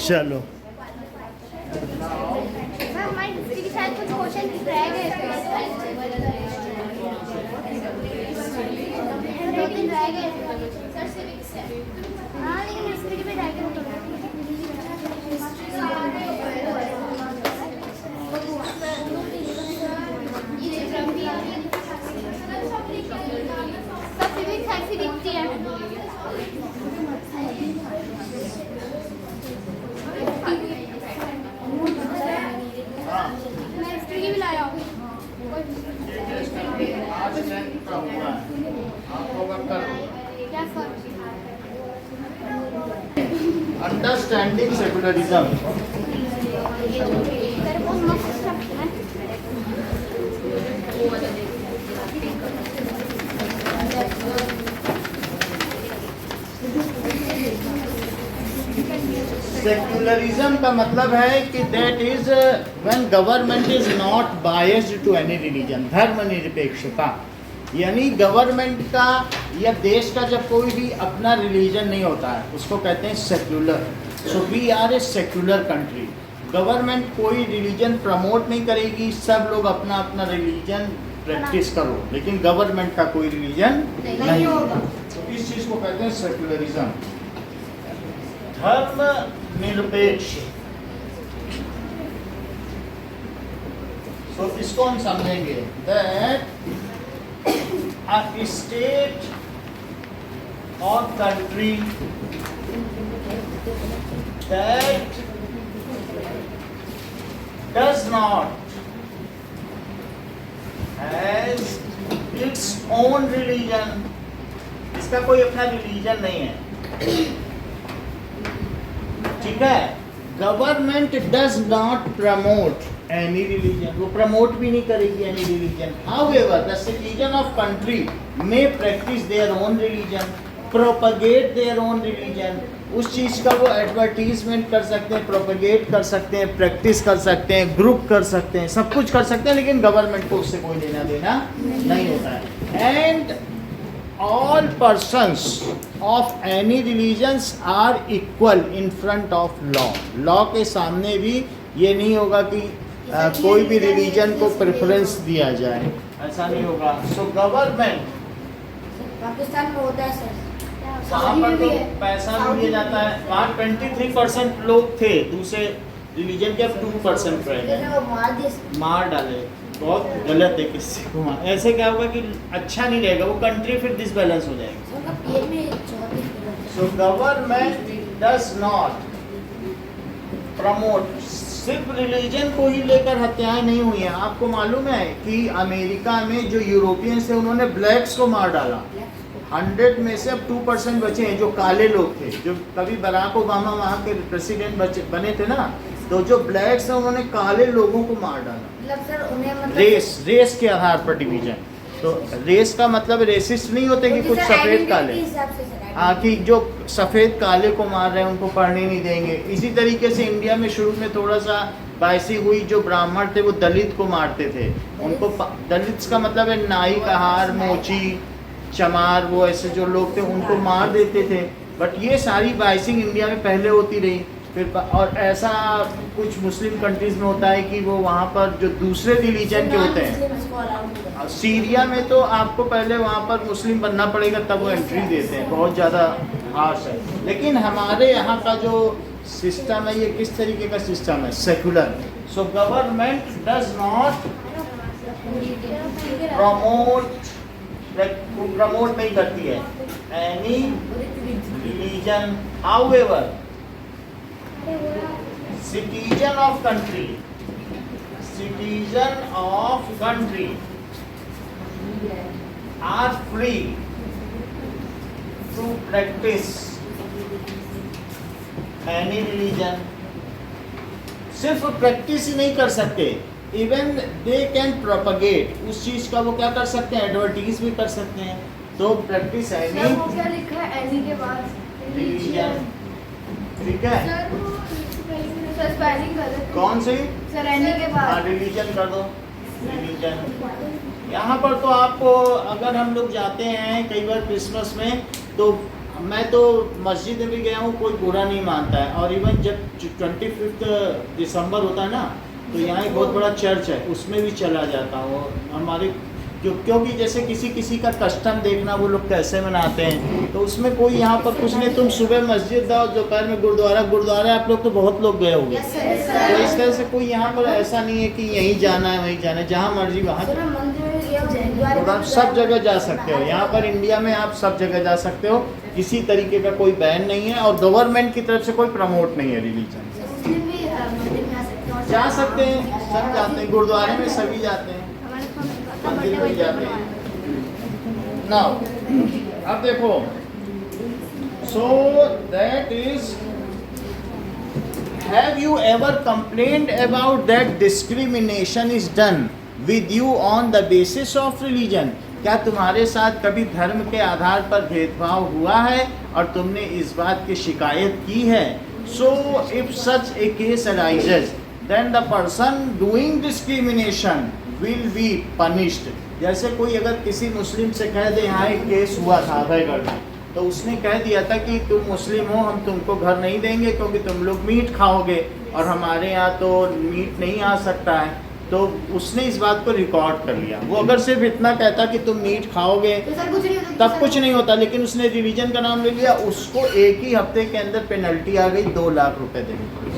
चलो हमारी हिस्ट्री के साथ कुछ क्वेश्चन रह गए थे, 2-3 रह गए थे। हाँ लेकिन हिस्ट्री में रह गए थे। सब फिजिक्स ऐसी दिखती है। मैं हिस्ट्री भी लाया हूँ। क्या सर? Understanding secularism. तेरे को मस्त सब है। सेक्युलरिज्म का मतलब है कि that is when government is not biased to any religion, धर्मनिरपेक्षता, यानी गवर्नमेंट का या देश का जब कोई भी अपना रिलीजन नहीं होता है उसको कहते हैं secular. So we are a secular country. Government कोई रिलीजन प्रमोट नहीं करेगी, सब लोग अपना अपना रिलीजन प्रैक्टिस करो, लेकिन गवर्नमेंट का कोई रिलीजन नहीं होगा। तो इस चीज को कहते हैं सेक्युलरिज्म, धर्म निरपेक्ष। तो इसको हम समझेंगे that a state or country that does not has its own religion, इसका कोई अपना रिलीजन नहीं है, ठीक है। Government does not promote any religion, वो प्रमोट भी नहीं करेगी any religion. However the citizen of country may practice their own religion, propagate their own religion. उस चीज़ का वो एडवर्टीजमेंट कर सकते हैं, प्रोपगेट कर सकते हैं, प्रैक्टिस कर सकते हैं, ग्रुप कर सकते हैं, सब कुछ कर सकते हैं, लेकिन गवर्नमेंट को उससे कोई लेना देना नहीं होता है। And all persons of any religions are equal in front of law. Law के सामने भी ये नहीं होगा कि कोई भी रिलीजन को प्रेफरेंस दिया जाए, ऐसा नहीं होगा। सो गवर्नमेंट पाकिस्तान में होता है सर, वहाँ पर तो पैसा भी दिया जाता है। वहाँ 23% लोग थे दूसरे रिलीजन के, अब 2% रह गए, मार डाले। बहुत गलत है किसी को, ऐसे क्या होगा कि अच्छा नहीं रहेगा, वो कंट्री फिर डिसबैलेंस हो जाएगी। So government does not promote, सिर्फ रिलीजन को ही लेकर हत्याएं नहीं हुई हैं। आपको मालूम है कि अमेरिका में जो यूरोपियंस थे उन्होंने ब्लैक्स को मार डाला। 100 में से अब 2% बचे हैं जो काले लोग थे। जो कभी बराक ओबामा वहाँ के प्रेसिडेंट बने थे ना, तो जो ब्लैक्स हैं उन्होंने काले लोगों को मार डाला। रेस के आधार पर डिवीजन। तो रेस का मतलब रेसिस्ट नहीं होते कि कुछ सफ़ेद काले, हाँ, कि जो सफ़ेद काले को मार रहे हैं उनको पढ़ने नहीं देंगे। इसी तरीके से इंडिया में शुरू में थोड़ा सा बायसी हुई, जो ब्राह्मण थे वो दलित को मारते थे। उनको दलित का मतलब है नाई, कहार, मोची, चमार, वो ऐसे जो लोग थे उनको मार देते थे। बट ये सारी बाइसिंग इंडिया में पहले होती रही। फिर और ऐसा कुछ मुस्लिम कंट्रीज में होता है कि वो वहाँ पर जो दूसरे रिलीजन के होते हैं, सीरिया में तो आपको पहले वहाँ पर मुस्लिम बनना पड़ेगा तब वो एंट्री देते हैं, बहुत ज़्यादा हार्श है। लेकिन हमारे यहाँ का जो सिस्टम है ये किस तरीके का सिस्टम है? Secular. So government does not promote नहीं करती है any religion. However citizen of country are free to practice any religion। सिर्फ प्रैक्टिस ही नहीं कर सकते, इवन दे कैन प्रोपगेट, उस चीज का वो क्या कर सकते हैं? एडवर्टीज भी कर सकते हैं। तो प्रैक्टिस है नहीं, क्या लिखा है एनी के बाद? रिलीजन, ठीक है। सर स्पेलिंग कर दो। कौन सी? सर एनी के बाद रिलीजन कर दो। रिलीजन यहाँ पर तो आपको, अगर हम लोग जाते हैं कई बार क्रिसमस में, तो मैं तो मस्जिद में भी गया हूँ, कोई बुरा नहीं मानता है। और इवन जब 25 दिसंबर होता है ना, तो यहाँ एक बहुत बड़ा चर्च है, उसमें भी चला जाता हूँ। हमारे क्योंकि जैसे किसी का कस्टम देखना, वो लोग कैसे मनाते हैं, तो उसमें कोई यहाँ पर कुछ नहीं। तुम सुबह मस्जिद जाओ, दोपहर में गुरुद्वारा आप लोग तो बहुत लोग गए होंगे। तो इस तरह से कोई यहाँ पर ऐसा नहीं है कि यहीं जाना है वहीं जाना है, जहाँ मर्जी वहाँ आप सब जगह जा सकते हो। यहाँ पर इंडिया में आप सब जगह जा सकते हो, किसी तरीके का कोई बैन नहीं है, और गवर्नमेंट की तरफ से कोई प्रमोट नहीं है रिलीजन। जा सकते हैं, सब जाते हैं, गुरुद्वारे में सभी जाते हैं, मंदिर में जाते हैं ना। अब देखो, so that is, have you ever complained about that discrimination is done with you on the basis of religion? क्या तुम्हारे साथ कभी धर्म के आधार पर भेदभाव हुआ है और तुमने इस बात की शिकायत की है? So if such A case arises, then the person doing discrimination will be punished। जैसे कोई अगर किसी मुस्लिम से कह दे, यहाँ एक केस हुआ था अभयगढ़ में, तो उसने कह दिया था कि तुम मुस्लिम हो, हम तुमको घर नहीं देंगे क्योंकि तुम लोग मीट खाओगे और हमारे यहाँ तो मीट नहीं आ सकता है। तो उसने इस बात को रिकॉर्ड कर लिया। वो अगर सिर्फ इतना कहता कि तुम मीट खाओगे तब कुछ नहीं होता, लेकिन उसने रिलीजन का नाम ले लिया, उसको एक ही हफ्ते के अंदर पेनल्टी आ गई, 2 लाख रुपए देने पड़े।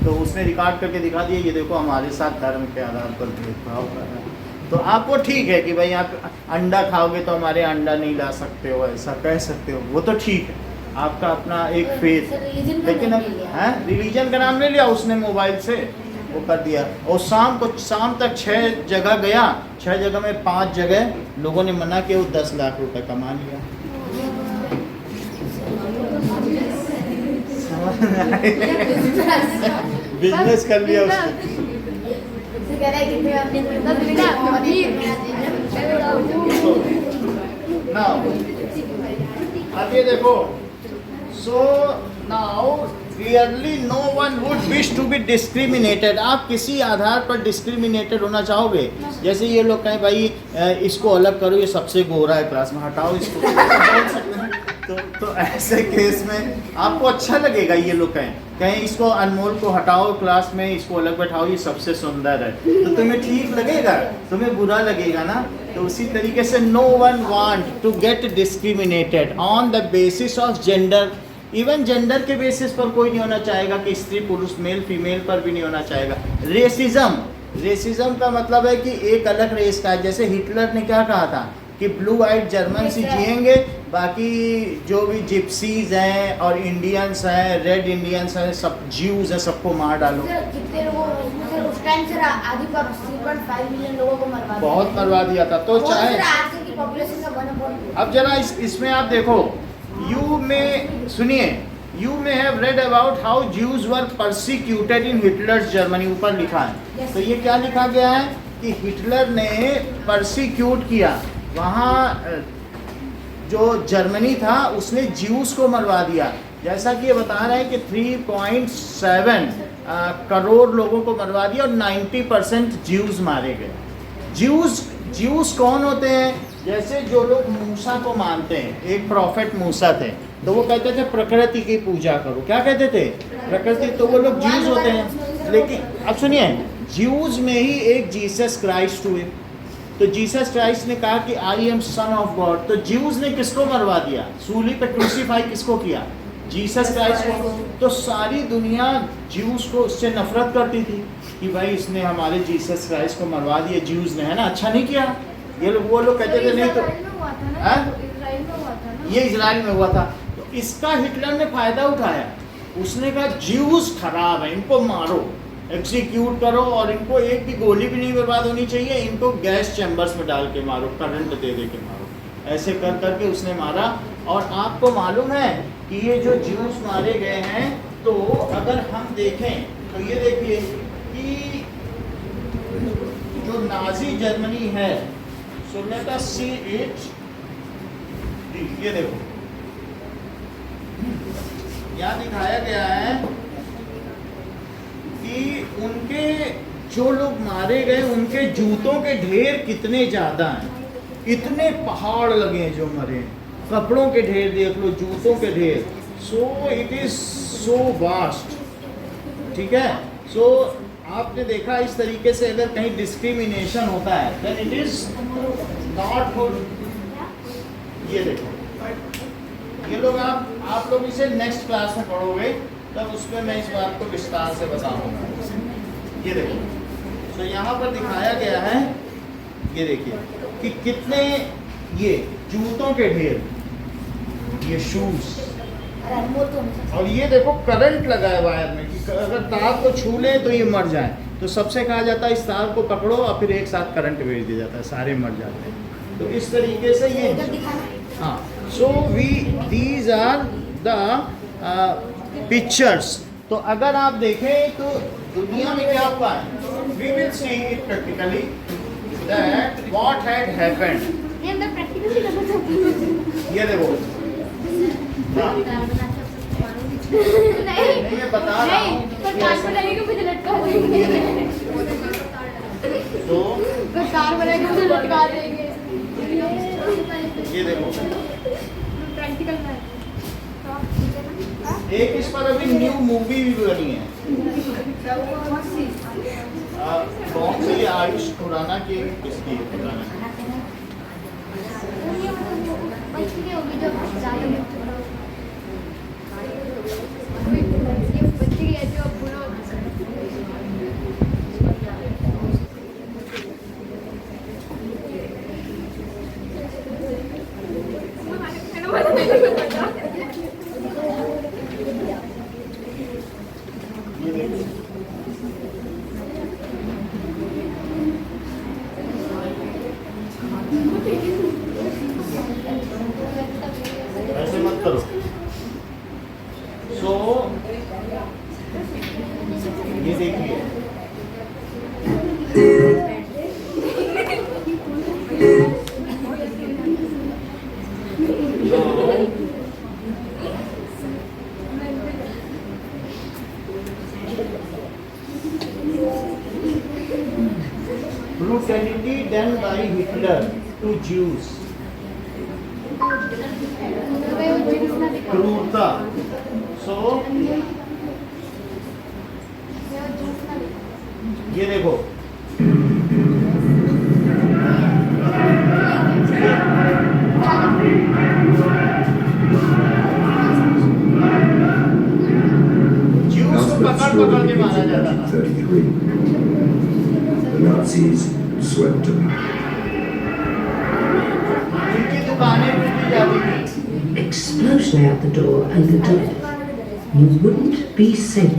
तो उसने रिकॉर्ड करके दिखा दिया, ये देखो हमारे साथ धर्म के आधार पर भेदभाव कर रहा है। तो आपको ठीक है कि भाई आप अंडा खाओगे तो हमारे अंडा नहीं ला सकते हो, ऐसा कह सकते हो, वो तो ठीक है, आपका अपना एक फेथ। लेकिन अब रिलीजन का नाम ले लिया उसने, मोबाइल से वो कर दिया। और शाम तक 6 जगह गया, 6 जगह में 5 जगह लोगों ने मना किया, वो 10 लाख रुपए कमा लिया। बिजनेस कर लिया उसने। Now, आगे देखो, so now clearly no one would wish to be discriminated। आप किसी आधार पर डिस्क्रिमिनेटेड होना चाहोगे? जैसे ये लोग कहें भाई इसको अलग करो, ये सबसे गोरा है क्लास में, हटाओ इसको। तो ऐसे केस में आपको अच्छा लगेगा? ये लोग कहें इसको अनमोल को हटाओ क्लास में, इसको अलग बैठाओ, ये सबसे सुंदर है, तो तुम्हें ठीक लगेगा? तुम्हें बुरा लगेगा ना। तो उसी तरीके से no one want to get discriminated on the basis of gender. Even gender के बेसिस पर कोई नहीं होना चाहेगा कि स्त्री पुरुष, मेल फीमेल पर भी नहीं होना चाहेगा। रेसिज्म का मतलब है कि एक अलग रेस का है। जैसे हिटलर ने क्या कहा था कि ब्लू आइड जर्मन से जिएंगे, बाकी जो भी जिप्सीज हैं और इंडियंस हैं, रेड इंडियंस हैं, सब ज्यूज हैं, सबको मार डालो। उस टाइम से आधी 3.5 मिलियन लोगों को बहुत मरवा दिया था। तो चाहे अब जरा इसमें आप देखो, you may have read about how Jews were persecuted in Hitler's Germany. ऊपर लिखा है, तो ये क्या लिखा गया है कि हिटलर ने परसिक्यूट किया, वहाँ जो जर्मनी था उसने ज्यूस को मरवा दिया। जैसा कि ये बता रहे हैं कि 3.7 करोड़ लोगों को मरवा दिया और 90% ज्यूस मारे गए। ज्यूस कौन होते हैं? जैसे जो लोग मूसा को मानते हैं, एक प्रॉफिट मूसा थे, तो वो कहते थे प्रकृति की पूजा करो। क्या कहते थे? प्रकृति। तो वो लोग ज्यूस होते हैं। लेकिन अब सुनिए, ज्यूस में ही एक जीसस क्राइस्ट हुए। तो जीसस क्राइस्ट ने कहा कि I am son of God. तो ज्यूस ने किसको मरवा दिया? सूली पे क्रूसीफाई किसको किया? जीसस क्राइस्ट को। तो सारी दुनिया ज्यूस को उससे नफरत करती थी कि भाई इसने हमारे जीसस क्राइस्ट को मरवा दिया, ज्यूस ने, है ना, अच्छा नहीं किया। वो लोग कहते थे नहीं तो ये इजराइल में हुआ था। तो इसका हिटलर ने फायदा उठाया, उसने कहा ज्यूस खराब है, इनको मारो, एग्जीक्यूट करो, और इनको एक भी गोली भी नहीं बर्बाद होनी चाहिए, इनको गैस चैम्बर्स में डाल के मारो, करंट दे के मारो। ऐसे कर करके उसने मारा। और आपको मालूम है कि ये जो ज्यूस मारे गए हैं, तो अगर हम देखें तो ये देखिए कि जो नाजी जर्मनी है, so let us see it। ये देखो, यहाँ दिखाया गया है जो लोग मारे गए उनके जूतों के ढेर कितने ज़्यादा हैं, इतने पहाड़ लगे हैं जो मरे हैं, कपड़ों के ढेर देख लो, जूतों के ढेर। सो इट इज़ सो वास्ट, ठीक है। सो आपने देखा इस तरीके से अगर कहीं डिस्क्रिमिनेशन होता है then it is not good. ये देखो, ये लोग आप लोग इसे नेक्स्ट क्लास में पढ़ोगे, तब उसमें मैं इस बात को विस्तार से बताऊंगा। ये देखो, तो यहाँ पर दिखाया गया है, ये देखिए कि कितने ये जूतों के ढेर, ये शूज, और ये देखो करंट लगा है वायर में कि अगर तार को छू ले तो ये मर जाए। तो सबसे कहा जाता है इस तार को पकड़ो और फिर एक साथ करंट भेज दिया जाता है, सारे मर जाते हैं। तो इस तरीके से ये, हाँ, so these are the pictures. तो अगर आप देखें तो दुनिया में क्या हुआ है, we will see it practically that what had happened. ये मैं प्रैक्टिकली करना चाहती हूँ। ये देखो, हाँ, नहीं मैं बता रहा हूँ पर कार बनाएगा मुझे लटका देंगे, तो कार बनाएगा मुझे लटका देंगे। ये देखो, प्रैक्टिकल में एक इस पर अभी न्यू मूवी भी बनी है, कौन सी, आयुष खुराना की, किसकी है खुराना? ऐसे मत करो। सो ये देखिए, brutality done by Hitler to Jews, क्रूरता। सो ये देखो, ज्यूस को पकड़ के मारा जाता था। 1933, the Nazis swept them. उनकी दुकानें लूटी जाती थी। Explosion out the door and the door. You wouldn't be safe.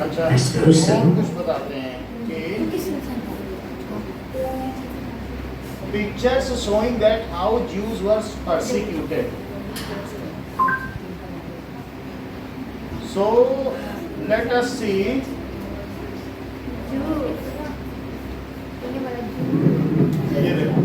अच्छा, I suppose so. और कुछ बताते हैं कि pictures showing that how Jews were persecuted. So let us see. ये देखो,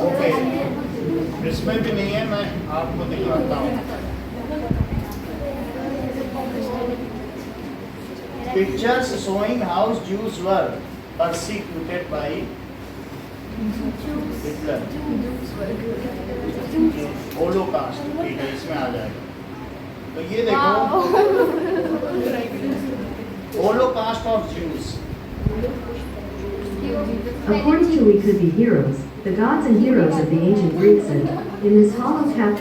ओके, इसमें भी नहीं है, मैं आपको दिखाता हूँ। Pictures showing how Jews were persecuted by Hitler. Holocaust, ठीक है, इसमें आ जाएगा। तो ये देखो, Holocaust of Jews. According to We Could Be Heroes, the gods and heroes of the ancient Greeks said, in this hollow cap,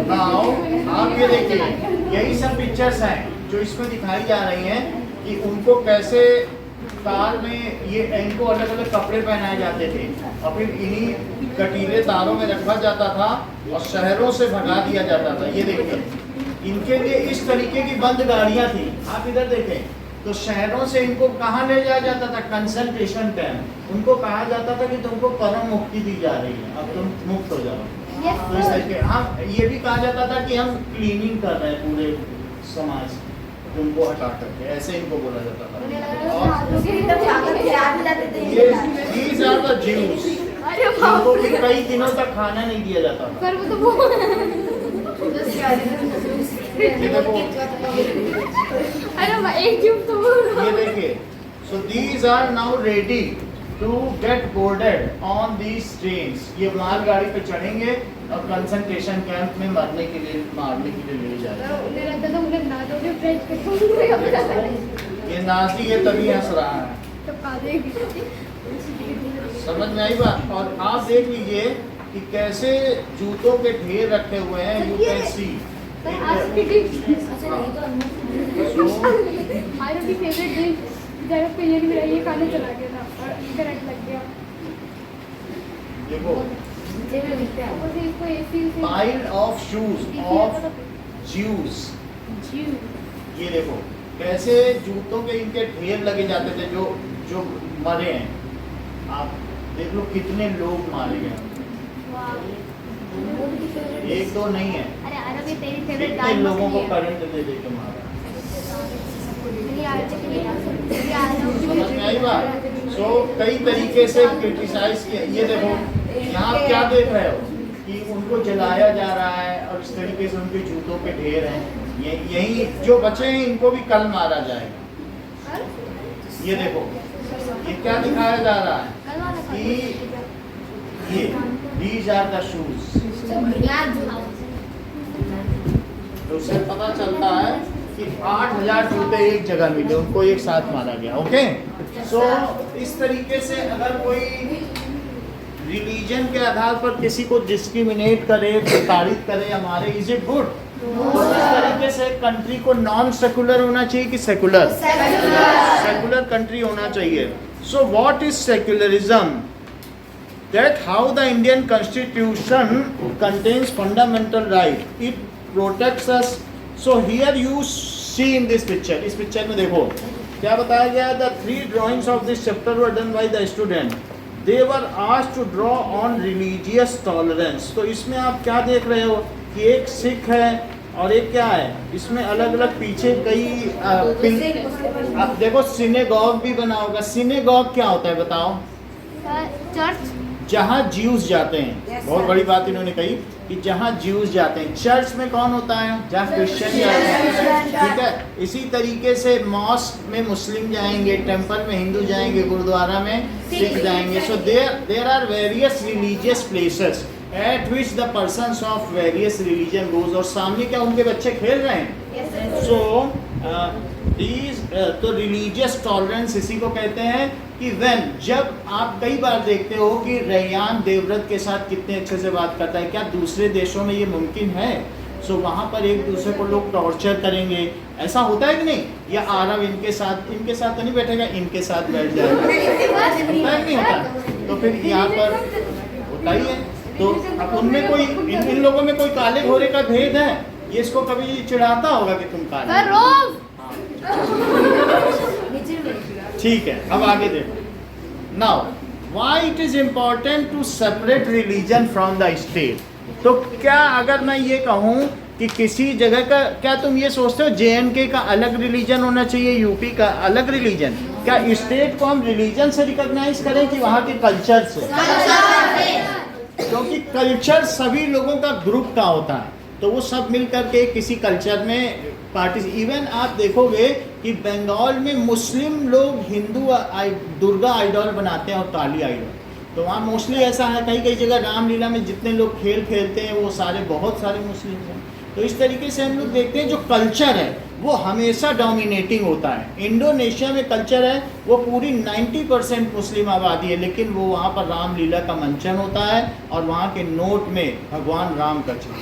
Now, आप ये देखिए, यही सब पिक्चर्स हैं जो इसमें दिखाई जा रही हैं कि उनको कैसे काल में ये इनको अलग अलग कपड़े पहनाए जाते थे और फिर इन्हीं कटीले तारों में रखा जाता था और शहरों से भगा दिया जाता था। ये देखिए, इनके लिए इस तरीके की बंद गाड़ियां थी। आप इधर देखें तो शहरों से इनको कहाँ ले जाया जाता था? Concentration camp. उनको कहा जाता था कि तुमको परम मुक्ति दी जा रही है, अब तुम मुक्त हो जाओ। तो इस तरीके हम ये भी कहा जाता था कि हम क्लीनिंग कर रहे हैं पूरे समाज, तुमको हटा करके, ऐसे इनको बोला जाता था। These are the Jews, जिनको कि कई दिनों तक खाना नहीं दिया जाता था। ये देखो, ये देखिए, so these are now ready to get boarded on these trains। ये मालगाड़ी पे चढ़ेंगे और कंसंट्रेशन कैंप में मारने के लिए ले जाएंगे। ये नाजी है तभी हंस रहा है। समझ में आई बात? और आप देख लीजिए कि कैसे जूतों के ढेर रखे हुए हैं। यू कैन सी ये खाने चला गया था और करंट लग गया। देखो, इसको AC pile of shoes of Jews. ये देखो कैसे जूतों के इनके ढेर लगे जाते थे जो मरे हैं। आप देख लो कितने लोग मारे गए, एक दो नहीं है, अरे अरब ये तेरी फेवरेट कितने लोगों को करंट दे के मारा। समझ में आई बात? सो कई तरीके से क्रिटिसाइज किया। ये देखो यहाँ आप क्या देख रहे हो कि उनको जलाया जा रहा है और इस तरीके से उनके जूतों के ढेर हैं। यही जो बचे हैं इनको भी कल मारा जाएगा। ये देखो, ये क्या दिखाया जा रहा है कि ये these are the shoes। तो उससे पता चलता है कि 8000 जूते एक जगह मिले, उनको एक साथ मारा गया। ओके, सो इस तरीके से अगर कोई रिलीजन के आधार पर किसी को डिस्क्रिमिनेट करे, प्रताड़ित करे या मारे, इज इट गुड? इस तरीके से कंट्री को नॉन सेकुलर होना चाहिए कि सेकुलर? सेकुलर कंट्री होना चाहिए। So what is secularism? That how the Indian Constitution contains fundamental right, it protects us। So here you see in this picture, इस पिक्चर में देखो क्या बताया गया। The 3 drawings of this chapter were done by the student। They were asked to draw on religious tolerance। तो इसमें आप क्या देख रहे हो कि एक सिख है और एक क्या है, इसमें अलग अलग पीछे कई आप देखो सिनेगॉग भी बना होगा। सिनेगॉग क्या होता है बताओ? चर्च जहाँ ज्यूज जाते हैं। बहुत बड़ी बात इन्होंने कही कि जहाँ ज्यूज जाते हैं। चर्च में कौन होता है? जहाँ क्रिश्चियन जाते हैं, ठीक है। इसी तरीके से मॉस्क में मुस्लिम जाएंगे, टेंपल में हिंदू जाएंगे, गुरुद्वारा में सिख जाएंगे। So there are various religious places at which the persons of various religion goes. और सामने क्या उनके बच्चे खेल रहे हैं। सो तो रिलीजियस टॉलरेंस इसी को कहते हैं कि जब आप कई बार देखते हो कि रेयान देवव्रत के साथ कितने अच्छे से बात करता है, क्या दूसरे देशों में ये मुमकिन है? सो वहाँ पर एक दूसरे को लोग टॉर्चर करेंगे, ऐसा होता है कि नहीं? या आरव इनके साथ तो नहीं बैठेगा, इनके साथ बैठ जाएगा, होता है कि नहीं होता? तो फिर यहाँ पर होता ही है। तो अब उनमें कोई इन लोगों में कोई काले घोड़े का भेद है? ये इसको कभी चिढ़ाता होगा कि तुम काले? ठीक है, अब आगे देखो। Now why it is important to separate religion from the state. तो क्या अगर मैं ये कहूँ कि किसी जगह का, क्या तुम ये सोचते हो JNK का अलग रिलीजन होना चाहिए, यूपी का अलग रिलीजन? क्या स्टेट को हम रिलीजन से रिकॉग्नाइज करें कि वहाँ के कल्चर से? क्योंकि कल्चर सभी लोगों का ग्रुप का होता है, तो वो सब मिल करके किसी कल्चर में इवन आप देखोगे कि बंगाल में मुस्लिम लोग हिंदू दुर्गा आइडल बनाते हैं और काली आइडल। तो वहाँ मोस्टली ऐसा है, कई जगह रामलीला में जितने लोग खेल खेलते हैं वो बहुत सारे मुस्लिम हैं। तो इस तरीके से हम लोग देखते हैं जो कल्चर है वो हमेशा डोमिनेटिंग होता है। इंडोनेशिया में कल्चर है वो पूरी 90% मुस्लिम आबादी है, लेकिन वो वहाँ पर रामलीला का मंचन होता है और वहाँ के नोट में भगवान राम का चित्र,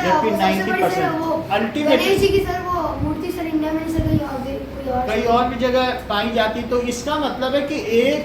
जबकि 90% अल्टीमेटली गणेश जी की सर वो मूर्ति सर इंडिया में सर कहीं कई और भी जगह पाई जाती। तो इसका मतलब है कि एक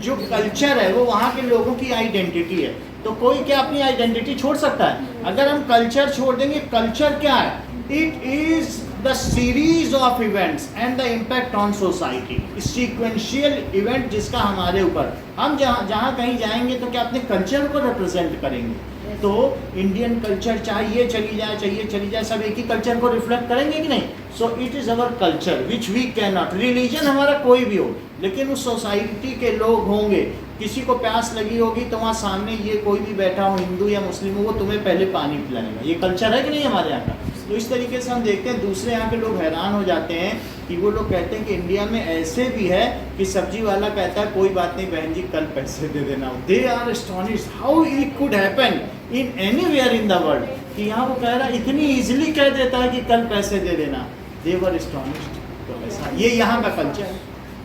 जो कल्चर है वो वहाँ के लोगों की आइडेंटिटी है। तो कोई क्या अपनी आइडेंटिटी छोड़ सकता है? अगर हम कल्चर छोड़ देंगे, कल्चर क्या है? It is the series of events and the impact on society, sequential event जिसका हमारे ऊपर, हम जहाँ कहीं जाएंगे तो क्या अपने कल्चर को रिप्रेजेंट करेंगे। तो इंडियन कल्चर चाहिए चली जाए सब एक ही कल्चर को रिफ्लेक्ट करेंगे कि नहीं? So it is our culture which we can not. Religion हमारा कोई भी हो, लेकिन उस सोसाइटी के लोग होंगे, किसी को प्यास लगी होगी तो वहाँ सामने ये कोई भी बैठा हो, हिंदू या मुस्लिम हो, वो तुम्हें पहले पानी पिलाएगा। ये कल्चर है कि नहीं हमारे यहाँ का? तो इस तरीके से हम देखते हैं, दूसरे यहाँ के लोग हैरान हो जाते हैं कि वो लोग कहते हैं कि इंडिया में ऐसे भी है कि सब्जी वाला कहता है कोई बात नहीं बहन जी कल पैसे दे देना। They are astonished how it could happen in anywhere in the world, कि यहाँ वो कह रहा है इतनी इजीली कह देता है कि कल पैसे दे देना। दे वर एस्टोनिश्ड। तो ऐसा ये यहाँ का कल्चर है।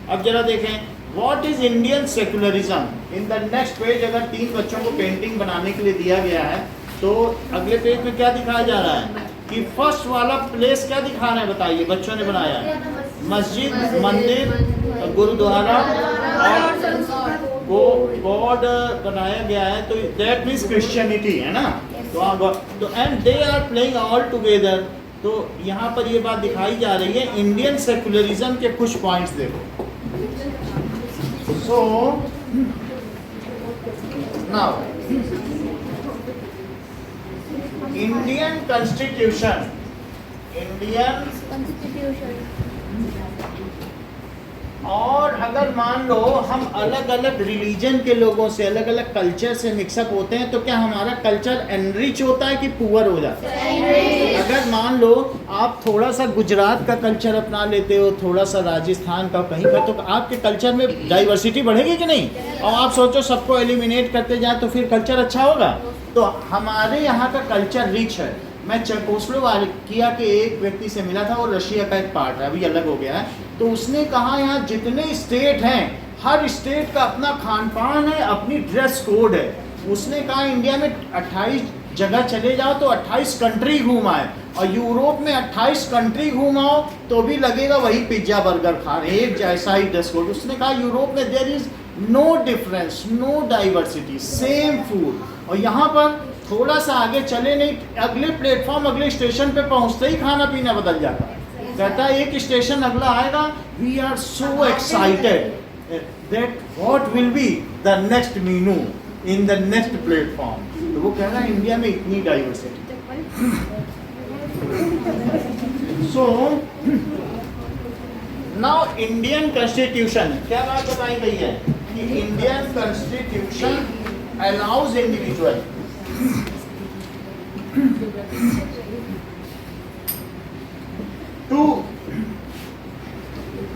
अब जरा देखें what is Indian secularism in the next page. अगर 3 बच्चों को पेंटिंग बनाने के लिए दिया गया है तो अगले पेज में क्या दिखाया जा रहा है कि फर्स्ट वाला प्लेस क्या दिखा रहे हैं बताइए। बच्चों ने बनाया मस्जिद, मंदिर, गुरुद्वारा और गॉड बनाया गया है। तो दैट मीन्स क्रिश्चियनिटी है ना। तो and they are playing all together. तो यहाँ पर ये बात दिखाई जा रही है। इंडियन सेकुलरिज्म के कुछ पॉइंट्स देखो। सो नाउ इंडियन कॉन्स्टिट्यूशन और अगर मान लो हम अलग अलग रिलीजन के लोगों से, अलग अलग कल्चर से मिक्सअप होते हैं तो क्या हमारा कल्चर एनरिच होता है कि पुअर हो जाता है? अगर मान लो आप थोड़ा सा गुजरात का कल्चर अपना लेते हो, थोड़ा सा राजस्थान का कहीं पर, तो आपके कल्चर में डाइवर्सिटी बढ़ेगी कि नहीं? और आप सोचो सबको एलिमिनेट करते जाए तो फिर कल्चर अच्छा होगा? तो हमारे यहाँ का कल्चर रिच है। मैं चेकोस्लोवाकिया के एक व्यक्ति से मिला था, वो रशिया का एक पार्ट है, अभी अलग हो गया है। तो उसने कहा यहाँ जितने स्टेट हैं, हर स्टेट का अपना खान पान है, अपनी ड्रेस कोड है। उसने कहा इंडिया में 28 जगह चले जाओ तो 28 कंट्री घूम आए, और यूरोप में 28 कंट्री घूमाओ तो भी लगेगा वही पिज्जा बर्गर खा रहे, एक जैसा ही ड्रेस कोड। उसने कहा यूरोप में there is no difference, no diversity, same food. और यहाँ पर थोड़ा सा आगे चले नहीं, अगले प्लेटफॉर्म, अगले स्टेशन पे पहुँचते ही खाना पीना बदल जाता है। कहता है एक स्टेशन अगला आएगा, we are so excited that what will be the next menu in the next platform. तो वो कह रहा है इंडिया में इतनी diversity. So now Indian constitution, क्या बात बताई गई है कि Indian constitution allows individual to,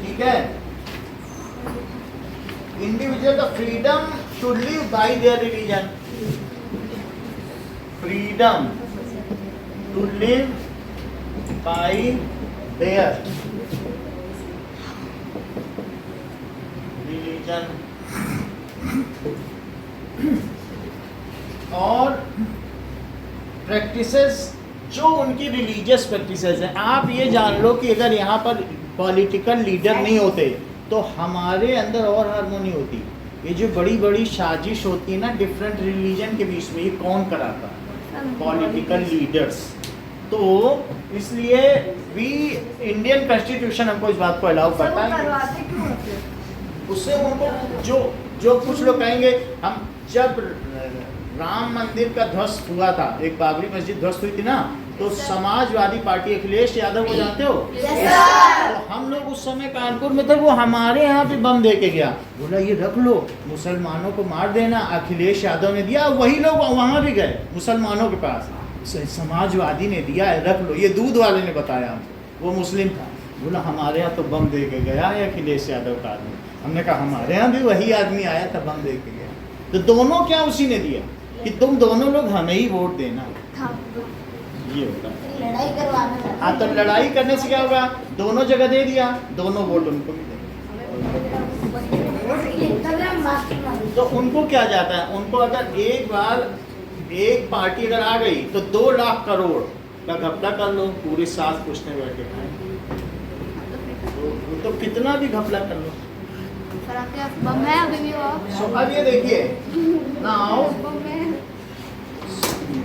ठीक है, individual the freedom to live by their religion, freedom to live by their religion, और प्रैक्टिसेस जो उनकी रिलीजियस प्रैक्टिसेस हैं। आप ये जान लो कि अगर यहाँ पर पॉलिटिकल लीडर नहीं होते तो हमारे अंदर और हार्मोनी होती। ये जो बड़ी बड़ी साजिश होती है ना डिफरेंट रिलीजन के बीच में, ये कौन कराता है? Political leaders. तो इसलिए भी इंडियन कॉन्स्टिट्यूशन हमको इस बात को अलाउ करता है। उससे उनको जो कुछ लोग कहेंगे, हम जब राम मंदिर का ध्वस्त हुआ था, एक बाबरी मस्जिद ध्वस्त हुई थी ना, तो समाजवादी पार्टी अखिलेश यादव को जानते हो? तो हम लोग उस समय कानपुर में थे, वो हमारे यहाँ पे बम दे के गया, बोला ये रख लो, मुसलमानों को मार देना। अखिलेश यादव ने दिया, वही लोग वहाँ भी गए मुसलमानों के पास, समाजवादी ने दिया है रख लो। ये दूध वाले ने बताया, वो मुस्लिम था, बोला हमारे यहाँ तो बम दे के गया है अखिलेश यादव का आदमी। हमने कहा हमारे यहाँ भी वही आदमी आया था, बम दे के गया। तो दोनों क्या उसी ने दिया कि तुम दोनों लोग हमें ही वोट देना, ये होता है। लड़ाई करवाना। हाँ, तो लड़ाई करने से क्या होगा? दोनों जगह दे दिया, दोनों वोट उनको मिलेंगे। तो उनको क्या जाता है, उनको अगर एक बार एक पार्टी अगर आ गई तो 2 लाख करोड़ का घपला कर लो, पूरे साथ पूछने बैठे खाएंगे। 2 वो तो कितना भी घपला कर लो। सर आपके बम है अभी भी वो? सो अब ये देखिए नाउ, बम है।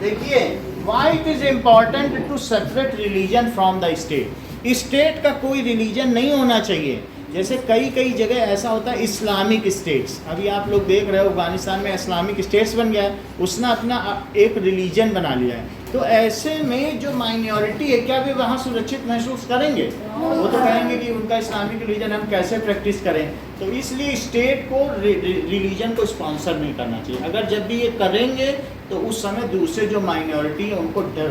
देखिए why it is important to separate religion from the state. State का कोई रिलीजन नहीं होना चाहिए। जैसे कई जगह ऐसा होता है इस्लामिक स्टेट्स, अभी आप लोग देख रहे हो अफगानिस्तान में इस्लामिक स्टेट्स बन गया है, उसने अपना एक रिलीजन बना लिया है। तो ऐसे में जो माइनॉरिटी है क्या वे वहाँ सुरक्षित महसूस करेंगे? वो तो कहेंगे कि उनका इस्लामिक रिलीजन हम कैसे प्रैक्टिस करें। तो इसलिए स्टेट को रिलीजन को स्पॉन्सर नहीं करना चाहिए। अगर जब भी ये करेंगे तो उस समय दूसरे जो माइनॉरिटी है उनको डर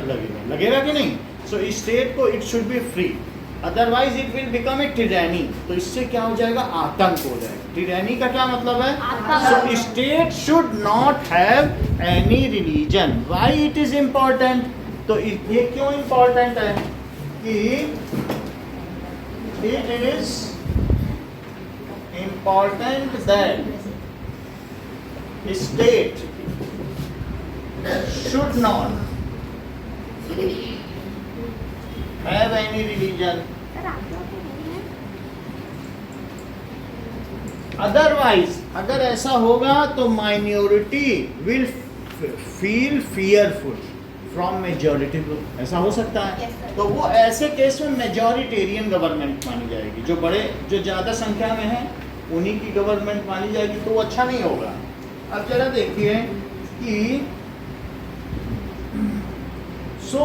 लगेगा कि नहीं। सो स्टेट को it should be free, otherwise it will become a tyranny. तो इससे क्या हो जाएगा? आतंक हो जाएगा। टिरैनी का क्या मतलब है? So state should not have any religion. Why it is important? तो ये क्यों इम्पोर्टेंट है कि it is important that state should not have any religion, otherwise अगर ऐसा होगा तो minority will feel fearful from majority. ऐसा हो सकता है। तो वो ऐसे केस में मेजॉरिटेरियन गवर्नमेंट मानी जाएगी, जो ज़्यादा संख्या में है उन्हीं की गवर्नमेंट मानी जाएगी, तो वो अच्छा नहीं होगा। अब जरा देखिए कि so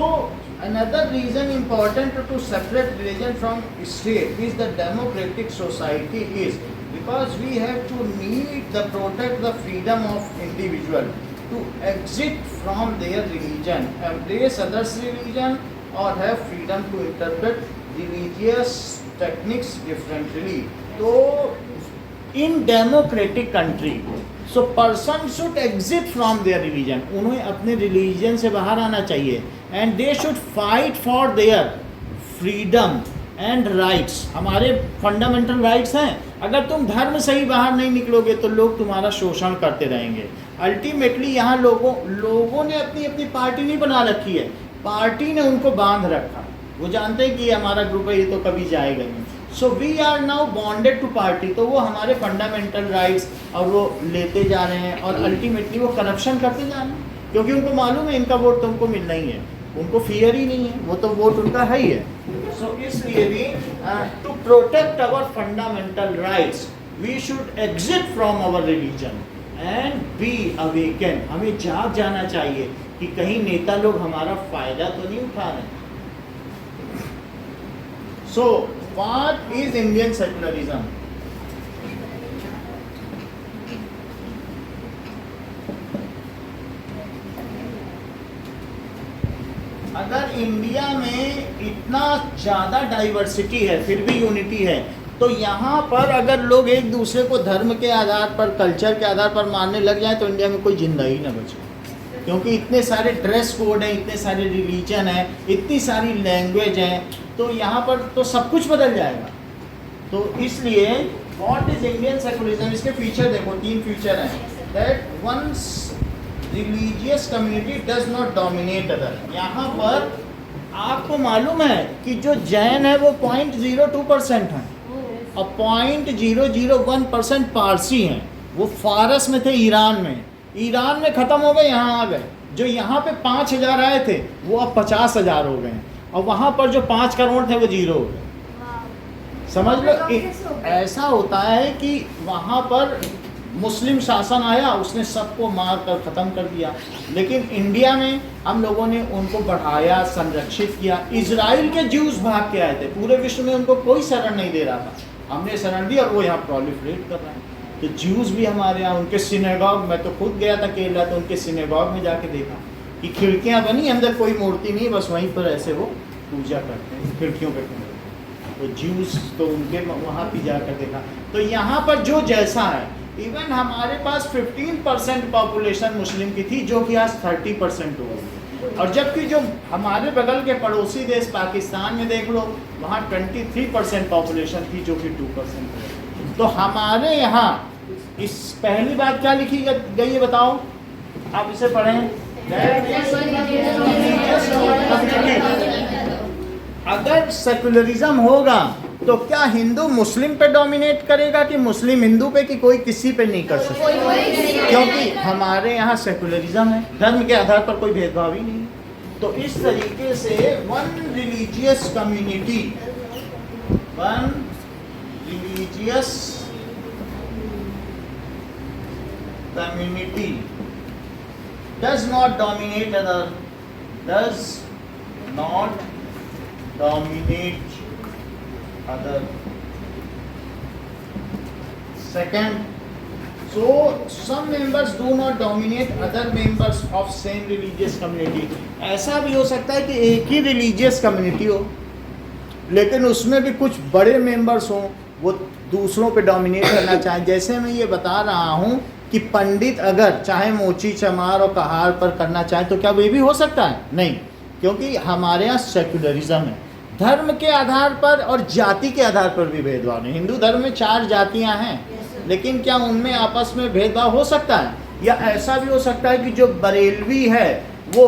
another reason important to separate religion from state is the democratic society is because we have to need to protect the freedom of individual to exit from their religion, embrace others religion or have freedom to interpret religious techniques differently. So in democratic country so person should exit from their religion, उन्हें अपने religion से बाहर आना चाहिए and they should fight for their freedom and rights। हमारे fundamental rights हैं। अगर तुम धर्म से ही बाहर नहीं निकलोगे तो लोग तुम्हारा शोषण करते रहेंगे। अल्टीमेटली यहाँ लोगों ने अपनी अपनी पार्टी नहीं बना रखी है, पार्टी ने उनको बांध रखा। वो जानते हैं कि हमारा ग्रुप है, ये तो कभी जाएगा नहीं। So we are now bonded to party. तो वो हमारे फंडामेंटल राइट्स और वो लेते जा रहे हैं और अल्टीमेटली वो करप्शन करते जा रहे हैं, क्योंकि उनको मालूम है इनका वोट तुमको मिलना ही है। उनको फियर ही नहीं है, वो तो वोट उनका है ही है। सो इसलिए भी to protect our fundamental rights we should exit from our religion and be awaken. हमें जाग जाना चाहिए कि कहीं नेता लोग हमारा फायदा तो नहीं उठा रहे। So what is Indian secularism? अगर इंडिया में इतना ज़्यादा डाइवर्सिटी है फिर भी यूनिटी है, तो यहाँ पर अगर लोग एक दूसरे को धर्म के आधार पर, कल्चर के आधार पर मानने लग जाए तो इंडिया में कोई जिंदा ही ना बचे। क्योंकि इतने सारे ड्रेस कोड हैं, इतने सारे रिलीजन हैं, इतनी सारी लैंग्वेज हैं, तो यहाँ पर तो सब कुछ बदल जाएगा। तो इसलिए व्हाट इज इंडियन सेक्युलरिज्म? इसके फीचर देखो, 3 फीचर हैं। That once religious community does not dominate other. यहाँ पर आपको मालूम है कि जो जैन है वो 0.02% है और 0.001% पारसी हैं। वो फारस में थे, ईरान में ख़त्म हो गए, यहाँ आ गए। जो यहाँ पे 5,000 आए थे वो अब 50,000 हो गए हैं, और वहाँ पर जो 5 करोड़ थे वो 0 हो गए। समझ लो, ऐसा होता है कि वहाँ पर मुस्लिम शासन आया, उसने सबको मार कर ख़त्म कर दिया। लेकिन इंडिया में हम लोगों ने उनको बढ़ाया, संरक्षित किया। इजराइल के ज्यूज भाग के आए थे, पूरे विश्व में उनको कोई शरण नहीं दे रहा था, हमने शरण दी और वो यहाँ प्रोलिफरेट कर रहे हैं। तो ज्यूज भी हमारे यहाँ, उनके सिनेगॉग, मैं तो खुद गया था केरला, तो उनके सिनेगॉग में जाके देखा कि खिड़कियाँ बनी, अंदर कोई मूर्ति नहीं, बस वहीं पर ऐसे वो पूजा करते हैं खिड़कियों पे। तो ज्यूज तो उनके वहाँ भी जाकर देखा। तो यहाँ पर जो जैसा है, इवन हमारे पास 15% पॉपुलेशन मुस्लिम की थी, जो कि आज 30% हो गई। और जबकि जो हमारे बगल के पड़ोसी देश पाकिस्तान में देख लो, वहाँ 23% पॉपुलेशन थी, जो कि 2% है। तो हमारे यहाँ इस पहली बात क्या लिखी गई है बताओ, आप इसे पढ़ें। अगर सेकुलरिज्म होगा तो क्या हिंदू मुस्लिम पे डोमिनेट करेगा कि मुस्लिम हिंदू पे, कि कोई किसी पे नहीं कर सकता? क्योंकि हमारे यहाँ सेकुलरिज्म है, धर्म के आधार पर कोई भेदभाव ही नहीं है। तो इस तरीके से one religious community does not dominate other. Second, so some members do not dominate other members of same religious community. ऐसा भी हो सकता है कि एक ही रिलीजियस कम्युनिटी हो लेकिन उसमें भी कुछ बड़े मेंबर्स हों, वो दूसरों पे डोमिनेट करना चाहें। जैसे मैं ये बता रहा हूँ कि पंडित अगर चाहे मोची चमार और कहार पर करना चाहे तो क्या वे भी हो सकता है? नहीं, क्योंकि हमारे यहाँ सेक्युलरिज्म है। धर्म के आधार पर और जाति के आधार पर भी भेदभाव नहीं। हिंदू धर्म में 4 जातियाँ हैं, लेकिन क्या उनमें आपस में भेदभाव हो सकता है? या ऐसा भी हो सकता है कि जो बरेलवी है वो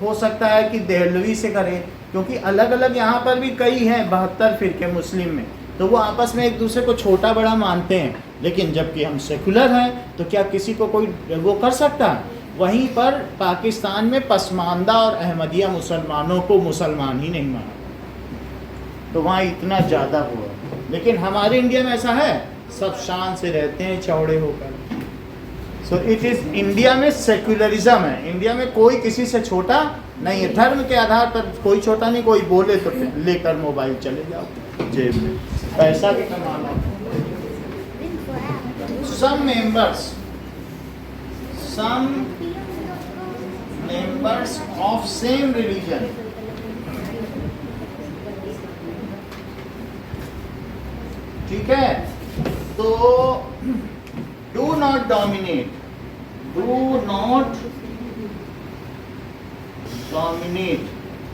हो सकता है कि देहलवी से करे, क्योंकि अलग अलग यहाँ पर भी कई हैं 72 फिरके मुस्लिम में, तो वो आपस में एक दूसरे को छोटा बड़ा मानते हैं। लेकिन जबकि हम सेकुलर हैं तो क्या किसी को कोई वो कर सकता है? वहीं पर पाकिस्तान में पसमानदा और अहमदिया मुसलमानों को मुसलमान ही नहीं माना, तो वहाँ इतना ज़्यादा हुआ। लेकिन हमारे इंडिया में ऐसा है, सब शान से रहते हैं चौड़े होकर। सो इट इज़, इंडिया में सेक्युलरिज्म है, इंडिया में कोई किसी से छोटा नहीं है। धर्म के आधार पर कोई छोटा नहीं, कोई बोले तो लेकर मोबाइल चले जाओ जेब में, पैसा भी कमाना। Some members of same religion ठीक है, तो do not dominate,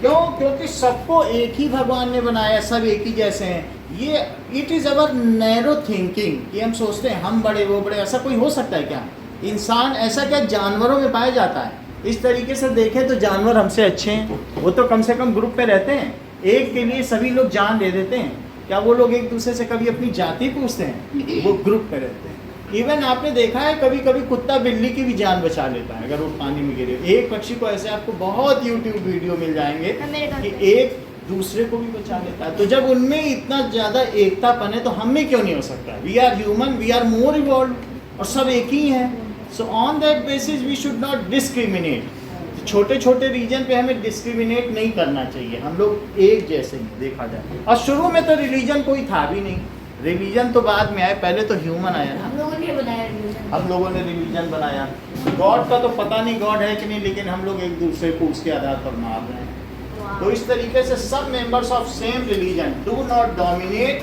क्यों? क्योंकि सबको एक ही भगवान ने बनाया, सब एक ही जैसे हैं। ये it is our narrow thinking कि हम सोचते हैं हम बड़े वो बड़े। ऐसा कोई हो सकता है क्या? इंसान ऐसा क्या जानवरों में पाया जाता है? इस तरीके से देखें तो जानवर हमसे अच्छे हैं, वो तो कम से कम ग्रुप पे रहते हैं। एक के लिए सभी लोग जान दे देते हैं, क्या वो लोग एक दूसरे से कभी अपनी जाति पूछते हैं? वो ग्रुप पे रहते हैं। इवन आपने देखा है कभी कभी कुत्ता बिल्ली की भी जान बचा लेता है अगर वो पानी में गिरे। एक पक्षी को ऐसे आपको बहुत यूट्यूब वीडियो मिल जाएंगे कि एक दूसरे को भी बचा लेता है। तो जब उनमें इतना ज़्यादा एकतापन है तो हम में क्यों नहीं हो सकता? We are human, we are more evolve, और सब एक ही हैं। So on that basis we should not discriminate. छोटे छोटे रीजन पे हमें डिस्क्रिमिनेट नहीं करना चाहिए, हम लोग एक जैसे ही देखा जाए। और शुरू में तो रिलीजन कोई था भी नहीं, रिलीजन तो बाद में आया, पहले तो ह्यूमन आया ना। हम लोगों ने बनाया रिलीजन, हम लोगों ने रिलीजन बनाया। गॉड का तो पता नहीं गॉड है कि नहीं, लेकिन हम लोग एक दूसरे को उसके आधार पर मार रहे हैं। तो इस तरीके से सब members of same religion do not dominate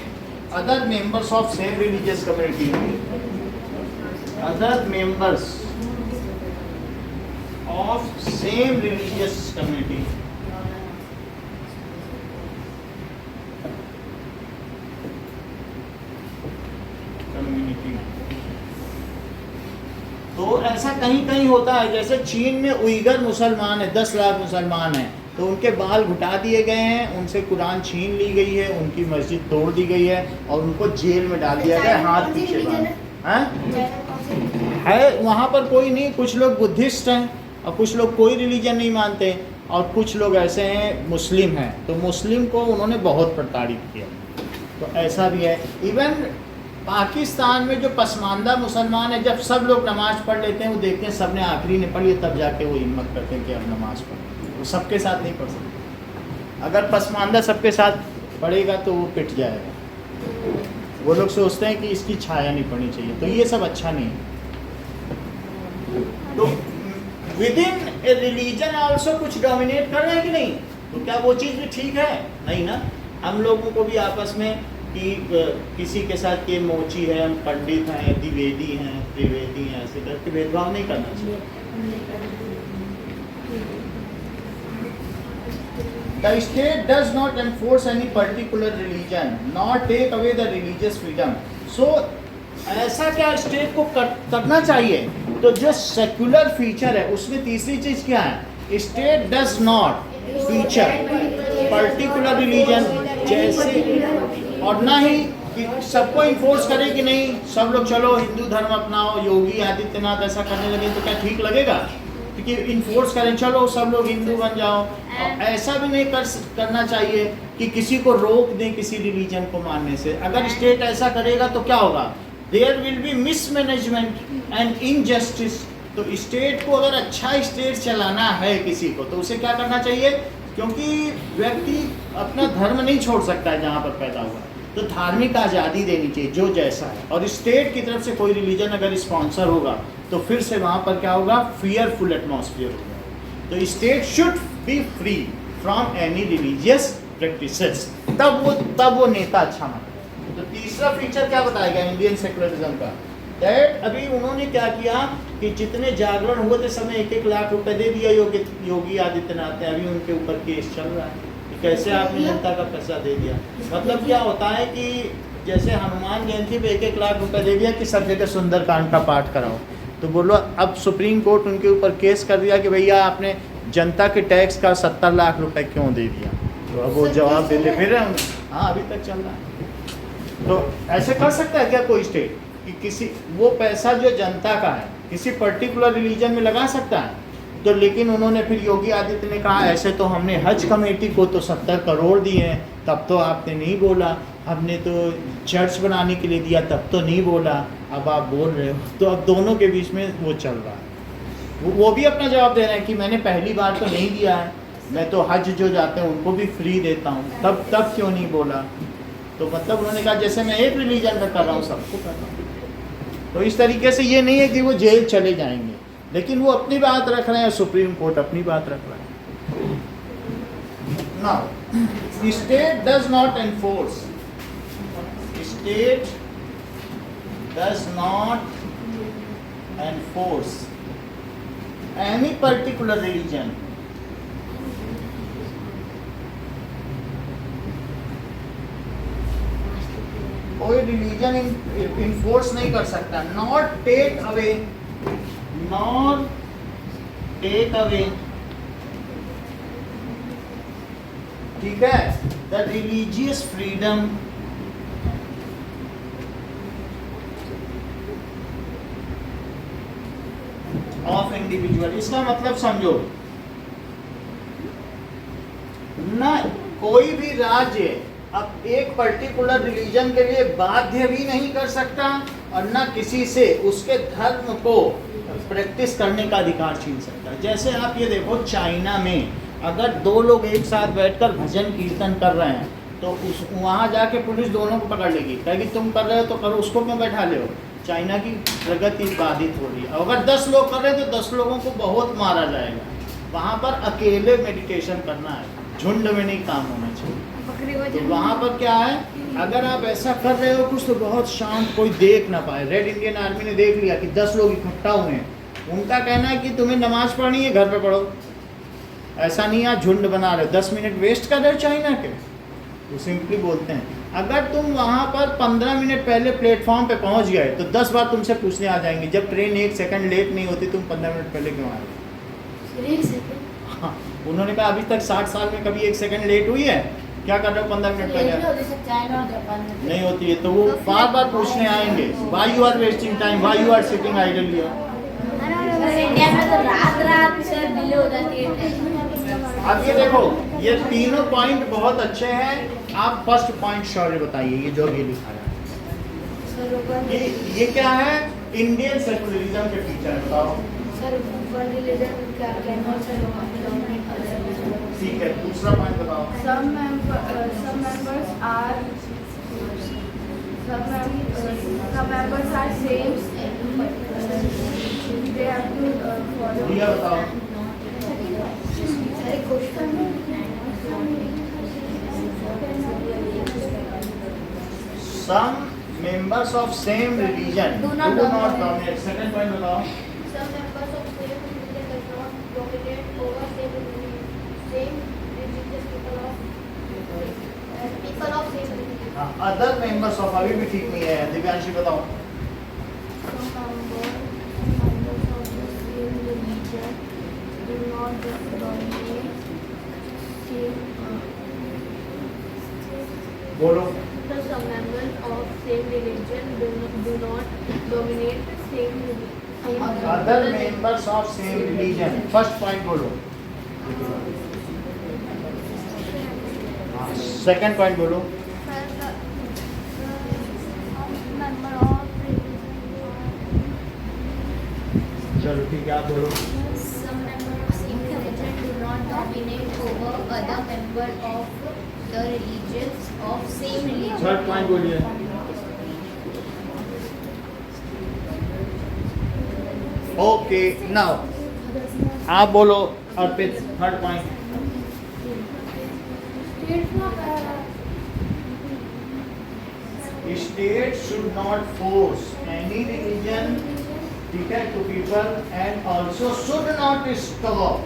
other members of same religious community. Other members of same religious community तो ऐसा कहीं कहीं होता है। जैसे चीन में उइगर मुसलमान है, 10 लाख मुसलमान हैं, तो उनके बाल घुटा दिए गए हैं, उनसे कुरान छीन ली गई है, उनकी मस्जिद तोड़ दी गई है और उनको जेल में डाल दिया गया, हाथ पीछे है। वहाँ पर कोई नहीं, कुछ लोग बुद्धिस्ट हैं और कुछ लोग कोई रिलीजन नहीं मानते, और कुछ लोग ऐसे हैं मुस्लिम हैं, तो मुस्लिम को उन्होंने बहुत प्रताड़ित किया। तो ऐसा भी है। इवन पाकिस्तान में जो पसमानदा मुसलमान है, जब सब लोग नमाज़ पढ़ लेते हैं, वो देखते हैं सब ने आखिरी ने पढ़ी है, तब जाके वो हिम्मत करते हैं कि अब नमाज़ पढ़ें। वो सबके साथ नहीं पढ़ सकते। अगर पसमानदा सबके साथ पढ़ेगा तो वो पिट जाएगा। वो लोग सोचते हैं कि इसकी छाया नहीं पड़नी चाहिए, तो ये सब अच्छा नहीं है। तो with in A religion also कुछ डोमिनेट कर रहे हैं कि नहीं? तो क्या वो चीज़ भी ठीक है? नहीं ना। हम लोगों को भी आपस में कि किसी के साथ के मोची है, हम पंडित हैं, द्विवेदी हैं, त्रिवेदी हैं, ऐसे करके भेदभाव नहीं करना चाहिए। The state does not enforce any particular religion, nor take away the religious freedom. So ऐसा क्या स्टेट को करना चाहिए? तो जो सेक्युलर फीचर है उसमें तीसरी चीज क्या है? State does not feature particular religion, जैसे और ना ही कि सबको इन्फोर्स करे कि नहीं सब लोग चलो हिंदू धर्म अपनाओ, योगी आदित्यनाथ ऐसा करने लगे तो क्या ठीक लगेगा? क्योंकि इन्फोर्स करें चलो सब लोग हिंदू बन जाओ, और ऐसा भी नहीं करना चाहिए कि किसी को रोक दें किसी रिलीजन को मानने से। अगर स्टेट ऐसा करेगा तो क्या होगा? There will be mismanagement and injustice. तो स्टेट को अगर अच्छा स्टेट चलाना है किसी को तो उसे क्या करना चाहिए? क्योंकि व्यक्ति अपना धर्म नहीं छोड़ सकता है जहाँ पर पैदा हुआ, तो धार्मिक आज़ादी देनी चाहिए जो जैसा है। और स्टेट की तरफ से कोई रिलीजन अगर स्पॉन्सर होगा तो फिर से वहाँ पर क्या होगा? फियरफुल एटमॉस्फेयर होगा। तो state should be free from any religious practices, तब वो नेता अच्छा माना। तो तीसरा फीचर क्या बताएगा इंडियन सेकुलरिज्म का? दैट अभी उन्होंने क्या किया कि जितने जागरण हुए थे सबने 1-1 लाख रुपए दे दिया योगी आदित्यनाथ ने। अभी उनके ऊपर केस चल रहा है कि कैसे आपने जनता का पैसा दे दिया। मतलब क्या होता है कि जैसे हनुमान जयंती पे 1-1 लाख रुपए दे दिया कि सब जगह सुंदरकांड का पाठ कराओ, तो बोलो अब सुप्रीम कोर्ट उनके ऊपर केस कर दिया कि भैया आपने जनता के टैक्स का 70 लाख रुपए क्यों दे दिया? तो अब वो जवाब देते फिर रहे होंगे। हाँ, अभी तक चल रहा है। तो ऐसे कर सकता है क्या कोई स्टेट कि किसी वो पैसा जो जनता का है किसी पर्टिकुलर रिलीजन में लगा सकता है? तो लेकिन उन्होंने फिर योगी आदित्य ने कहा ऐसे तो हमने हज कमेटी को तो 70 करोड़ दिए हैं, तब तो आपने नहीं बोला। हमने तो चर्च बनाने के लिए दिया, तब तो नहीं बोला। अब आप बोल रहे हो। तो अब दोनों के बीच में वो चल रहा है। वो भी अपना जवाब दे रहे हैं कि मैंने पहली बार तो नहीं दिया है, मैं तो हज जो जाते हैं उनको भी फ्री देता हूँ, तब क्यों नहीं बोला? तो मतलब उन्होंने कहा जैसे मैं एक रिलीजन में कर रहा हूँ सबको कर रहा हूँ। तो इस तरीके से ये नहीं है कि वो जेल चले जाएंगे, लेकिन वो अपनी बात रख रहे हैं, सुप्रीम कोर्ट अपनी बात रख रहा है। Now state does not enforce, state does not enforce any particular religion. कोई रिलीजन इन्फोर्स नहीं कर सकता। नॉट टेक अवे ठीक है, the religious freedom of individual. इसका मतलब समझो ना, कोई भी राज्य अब एक पर्टिकुलर रिलीजन के लिए बाध्य भी नहीं कर सकता और ना किसी से उसके धर्म को प्रैक्टिस करने का अधिकार छीन सकता है। जैसे आप ये देखो, चाइना में अगर 2 लोग एक साथ बैठकर भजन कीर्तन कर रहे हैं तो वहाँ जाके पुलिस दोनों को पकड़ लेगी, कहेगी तुम कर रहे हो तो करो, उसको क्यों बैठा ले हो? चाइना की प्रगति बाधित हो रही है। अगर 10 लोग कर रहे हैं तो 10 लोगों को बहुत मारा जाएगा। वहाँ पर अकेले मेडिटेशन करना है, झुंड में नहीं काम होना चाहिए। तो वहाँ पर क्या है, अगर आप ऐसा कर रहे हो कुछ तो बहुत शांत, कोई देख ना पाए। रेड इंडियन आर्मी ने देख लिया कि 10 लोग इकट्ठा हुए हैं, उनका कहना है कि तुम्हें नमाज पढ़नी है घर पे पढ़ो, ऐसा नहीं आप झुंड बना रहे हो, 10 मिनट वेस्ट कर रहे हो चाइना के। वो सिंपली बोलते हैं अगर तुम वहाँ पर 15 मिनट पहले प्लेटफॉर्म पे पहुँच गए तो 10 बार तुमसे पूछने आ जाएंगे, जब ट्रेन 1 सेकंड लेट नहीं होती तुम 15 मिनट पहले क्यों आए? हाँ, उन्होंने कहा अभी तक 60 साल में कभी 1 सेकंड लेट हुई है? क्या कर रहे हो 15 मिनट पहले? नहीं होती है, तो वो बार बार पूछने आएंगे, why you are wasting time, why you are sitting idle here. India में तो रात से डिले हो जाती है। अब ये देखो, ये तीनों पॉइंट बहुत अच्छे हैं। आप फर्स्ट पॉइंट शौर्य बताइए, ये जो ये लिखा है ये क्या है? इंडियन सेकुलरिज्म के फीचर बताओ। ठीक है, दूसरा पॉइंट बताओ। Some members are same. They have to follow. भैया बताओ। Some members of same religion do not dominate. Second point बताओ। Some members of same religion does not dominate over same religious people of same religion. Other members of, अभी भी ठीक नहीं है, दिव्यांशी बताओ। Some members of the same religion do not dominate बोलो। Some members of same religion do not dominate same other members of same religion, first point बोलो। Second point बोलो। member of चलो ठीक है, आप बोलो। some member of same religion do not dominate over other member of the religions of same religion. Third point बोलिए। Okay now आप बोलो Arpit, third point. State should not force any religion, ठीक है, to people and also should not stop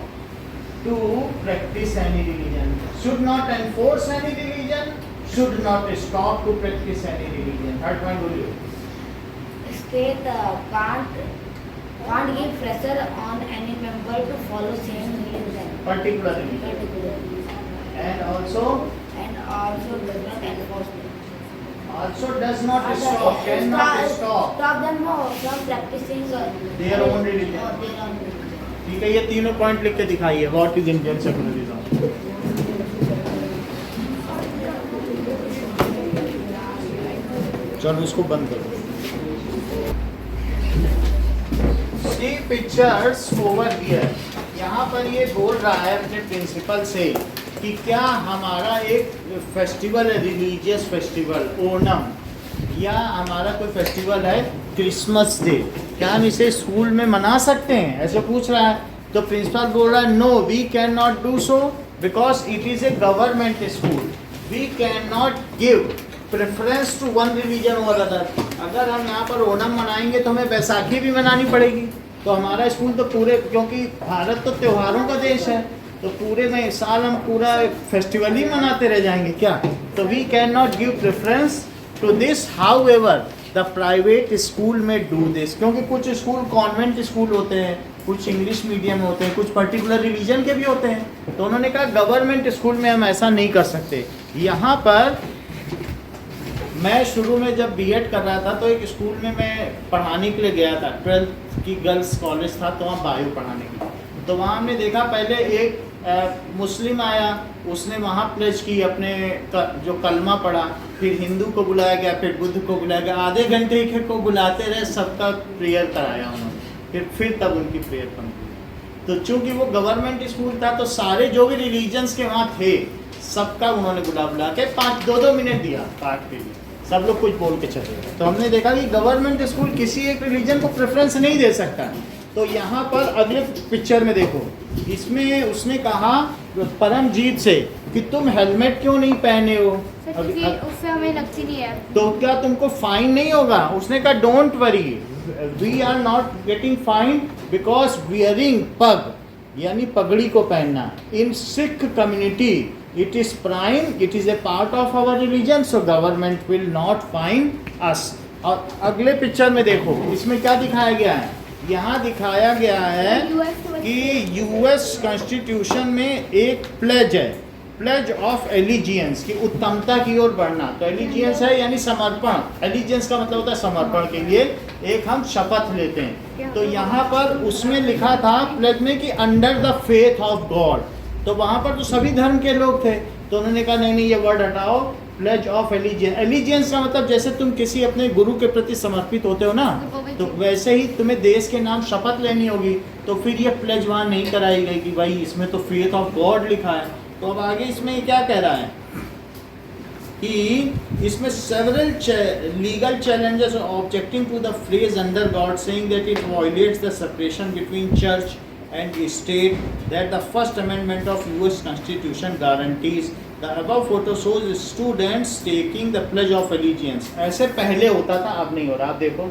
to practise any religion, should not enforce any religion, should not stop to practise any religion. Third point बोलिए। State can't give pressure on any member to follow same religion, particular religion particularly, and also and also does not enforce them. also does not stop, cannot stop Stop them from practicing their own religion. their own religion. ठीक है, ये तीनों point लिख के दिखाइए। What is Indian secularism? चलो इसको बंद करो। सी पिक्चर्स ओवर हियर, यहाँ पर ये बोल रहा है अपने प्रिंसिपल से कि क्या हमारा एक फेस्टिवल है, रिलीजियस फेस्टिवल ओणम, या हमारा कोई फेस्टिवल है क्रिसमस डे, क्या हम इसे स्कूल में मना सकते हैं, ऐसे पूछ रहा है। तो प्रिंसिपल बोल रहा है no, we can not do so because it is a government school, we can not give preference to one religion over other. अगर हम यहाँ पर ओणम मनाएंगे तो हमें बैसाखी भी मनानी पड़ेगी। तो हमारा स्कूल तो पूरे, क्योंकि भारत तो त्योहारों का देश है, तो पूरे में साल हम पूरा फेस्टिवल ही मनाते रह जाएंगे क्या? तो we can not give preference to this, however the private school में डू दिस, क्योंकि कुछ स्कूल कॉन्वेंट स्कूल होते हैं, कुछ इंग्लिश मीडियम होते हैं, कुछ पर्टिकुलर रिलीजन के भी होते हैं। तो उन्होंने कहा गवर्नमेंट स्कूल में हम ऐसा नहीं कर सकते। यहाँ पर मैं शुरू में जब बीएड कर रहा था तो एक स्कूल में मैं पढ़ाने के लिए गया था, 12th की गर्ल्स कॉलेज था, तो वहाँ बायो पढ़ाने के लिए। तो वहाँ हमने देखा पहले एक मुस्लिम आया, उसने वहाँ प्लेज की अपने जो कलमा पढ़ा, फिर हिंदू को बुलाया गया, फिर बुद्ध को बुलाया गया, आधे घंटे एक को बुलाते रहे, सबका प्रेयर कराया उन्होंने, फिर तब उनकी प्रेयर कंप्लीट। तो चूँकि वो गवर्नमेंट स्कूल था तो सारे जो भी रिलीजन्स के वहाँ थे सबका उन्होंने बुला के 5-2 मिनट दिया पाठ के लिए, सब लोग कुछ बोल के चले गए। तो हमने देखा कि गवर्नमेंट स्कूल किसी एक रिलीजन को प्रेफरेंस नहीं दे सकता। तो यहाँ पर अगले पिक्चर में देखो, इसमें उसने कहा परमजीत से कि तुम हेलमेट क्यों नहीं पहने हो, उससे हमें लगती नहीं है, तो क्या तुमको फाइन नहीं होगा? उसने कहा don't worry, we are not getting fine because wearing पग, यानी पगड़ी को पहनना, in Sikh community it is prime, it is a part of our religion, so government will not fine us. और अगले पिक्चर में देखो, इसमें क्या दिखाया गया है? यहाँ दिखाया गया है कि यूएस कॉन्स्टिट्यूशन में एक प्लेज है, प्लेज ऑफ एलिजियंस की उत्तमता की ओर बढ़ना। तो एलिजियंस है यानी समर्पण, एलिजियंस का मतलब होता है समर्पण के लिए एक हम शपथ लेते हैं। तो यहाँ पर उसमें लिखा था प्लेज में कि under the faith of God, तो वहाँ पर तो सभी धर्म के लोग थे, तो उन्होंने कहा नहीं ये वर्ड हटाओ, प्लेज ऑफ एलिजियंस। एलिजियंस का मतलब जैसे तुम किसी अपने गुरु के प्रति समर्पित होते हो ना, तो वैसे ही तुम्हें देश के नाम शपथ लेनी होगी। तो फिर ये प्लेज वहाँ नहीं कराई गई कि भाई इसमें तो फेथ ऑफ गॉड लिखा है। तो अब आगे इसमें क्या कह रहा है कि इसमें several legal challenges objecting to the phrase under God, saying that it violates the separation between church and state, that the first amendment of US Constitution guarantees. The above photo shows students taking the pledge of allegiance. ऐसे पहले होता था, अब नहीं हो रहा। आप देखो,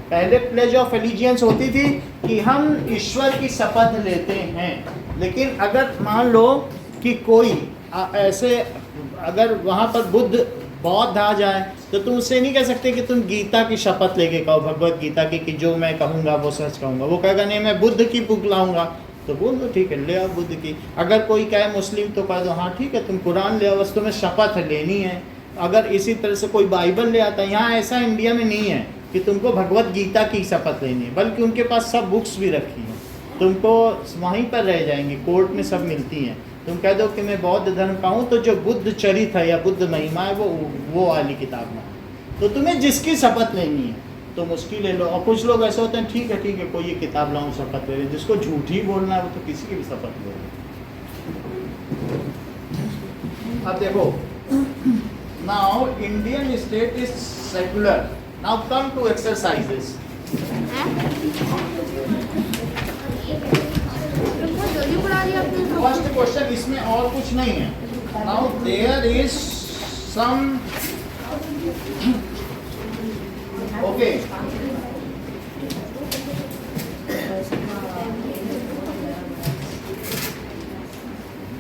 पहले pledge of allegiance होती थी कि हम ईश्वर की शपथ लेते हैं, लेकिन अगर मान लो कि कोई ऐसे अगर वहाँ पर बुद्ध बौद्ध आ जाए तो तुम उससे नहीं कह सकते कि तुम गीता की शपथ लेके कहो, भगवत गीता की, कि जो मैं कहूँगा वो सच कहूँगा। वो कहेगा नहीं मैं बुद्ध की बुक लाऊंगा, तो बोल दो ठीक है ले आओ बुद्ध की। अगर कोई कहे मुस्लिम तो कह दो हाँ ठीक है तुम कुरान ले आओ, बस तुम्हें शपथ लेनी है। अगर इसी तरह से कोई बाइबल ले आता है, यहाँ ऐसा इंडिया में नहीं है कि तुमको भगवत गीता की शपथ लेनी है, बल्कि उनके पास सब बुक्स भी रखी हैं, तुमको वहीं पर रह जाएंगे, कोर्ट में सब मिलती हैं। तुम कह दो कि मैं बौद्ध धर्म का हूँ, तो जो बुद्ध चरित है या बुद्ध महिमा है वो वाली किताब में। तो तुम्हें जिसकी शपथ लेनी है तुम उसकी ले लो। और कुछ लोग ऐसे होते हैं, ठीक है कोई ये किताब लाऊं शपथ ले ले, जिसको झूठी बोलना है वो तो किसी की भी शपथ ले ले। अब देखो, now Indian state is secular. Now come to exercises. जल्दी पढ़ा दिया आपने। फर्स्ट क्वेश्चन, इसमें और कुछ नहीं है। Now there is some okay,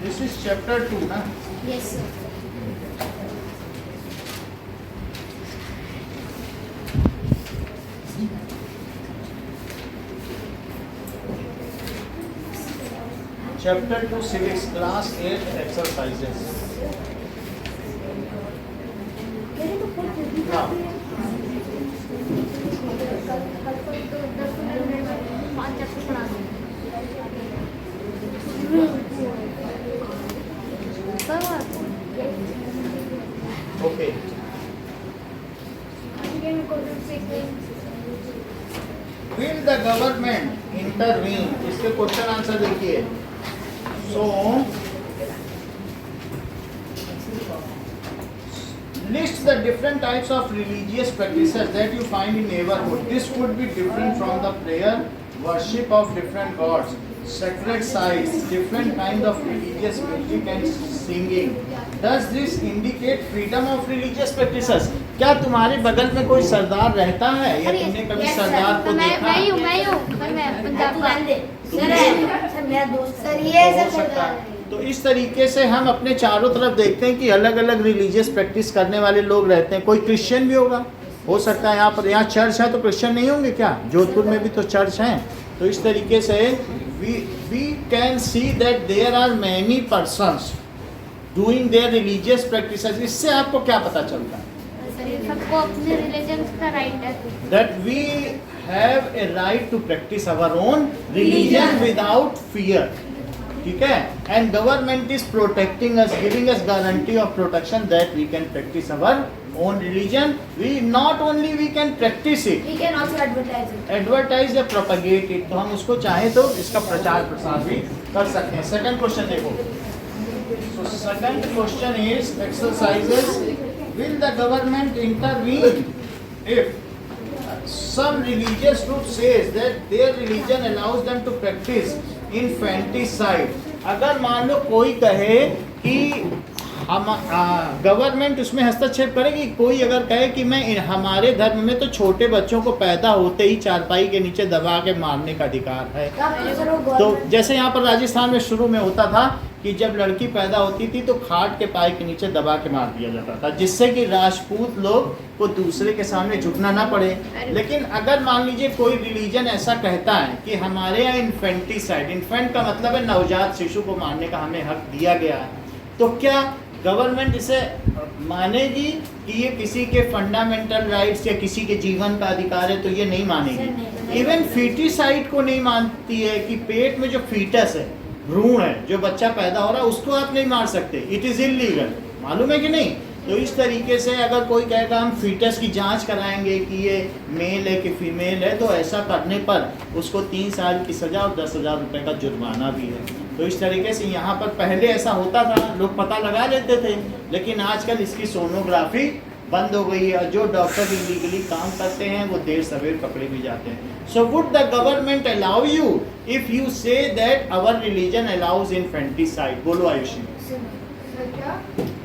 this is chapter 2 ना। Yes sir. Chapter 2 Civics, Class 8 Exercises. Now, okay. Will the government intervene? इसके क्वेश्चन आंसर देखिए। So, list the different types of religious practices that you find in neighborhood. This could be different from the prayer, worship of different gods, sacred sites, different kinds of religious music and singing. Does this indicate freedom of religious practices? क्या तुम्हारे बगल में कोई सरदार रहता है या तुमने कभी सरदार को देखा? मैं हूँ मैं पंजाब का। सर मेरा दोस्त सर ये तो हो सब सकता है। तो इस तरीके से हम अपने चारों तरफ देखते हैं कि अलग अलग रिलीजियस प्रैक्टिस करने वाले लोग रहते हैं। कोई क्रिश्चियन भी होगा, हो सकता है यहाँ पर, यहाँ चर्च है तो क्रिश्चियन नहीं होंगे क्या? जोधपुर में भी तो चर्च हैं। तो इस तरीके से we can see that there are many persons doing their religious practices. इससे आपको क्या पता चलता है? सबको अपने रिलीजन का राइट है। That we have a right to practice our own religion without fear. ठीक है? And government is protecting us, giving us guarantee of protection that we can practice our own religion. We not only we can practice it, We can also advertise it. advertise या propagate it. तो हम उसको चाहे तो इसका प्रचार प्रसार भी कर सकते हैं। सेकंड क्वेश्चन देखो। So second question is exercises. Will the government intervene if some religious group says that their religion allows them to practice infanticide? अगर मान लो कोई कहे कि हम गवर्नमेंट उसमें हस्तक्षेप करेगी। कोई अगर कहे कि मैं हमारे धर्म में तो छोटे बच्चों को पैदा होते ही चारपाई के नीचे दबा के मारने का अधिकार है। तो जैसे यहाँ पर राजस्थान में शुरू में होता था कि जब लड़की पैदा होती थी तो खाट के पाई के नीचे दबा के मार दिया जाता था, जिससे कि राजपूत लोग को दूसरे के सामने झुकना ना पड़े। लेकिन अगर मान लीजिए कोई रिलीजन ऐसा कहता है कि हमारे यहाँ इन्फेंटिसाइड, इन्फेंट का मतलब है नवजात शिशु को मारने का हमें हक दिया गया है, तो क्या गवर्नमेंट इसे मानेगी कि ये किसी के फंडामेंटल राइट्स या किसी के जीवन का अधिकार है? तो ये नहीं मानेगी। इवन फीटिसाइड को नहीं मानती है कि पेट में जो फीटस है, भ्रूण है, जो बच्चा पैदा हो रहा है, उसको आप नहीं मार सकते। इट इज इलीगल, मालूम है कि नहीं? तो इस तरीके से अगर कोई कहेगा हम फीटस की जांच कराएंगे कि ये मेल है कि फीमेल है, तो ऐसा करने पर उसको 3 साल की सज़ा और 10,000 रुपये का जुर्माना भी है। तो इस तरीके से यहाँ पर पहले ऐसा होता था, लोग पता लगा लेते थे, लेकिन आजकल इसकी सोनोग्राफी बंद हो गई है और जो डॉक्टर इलीगली काम करते हैं वो देर सवेर पकड़े भी जाते हैं। So would the government allow you if you say that our religion allows infanticide? बोलो आयुषी।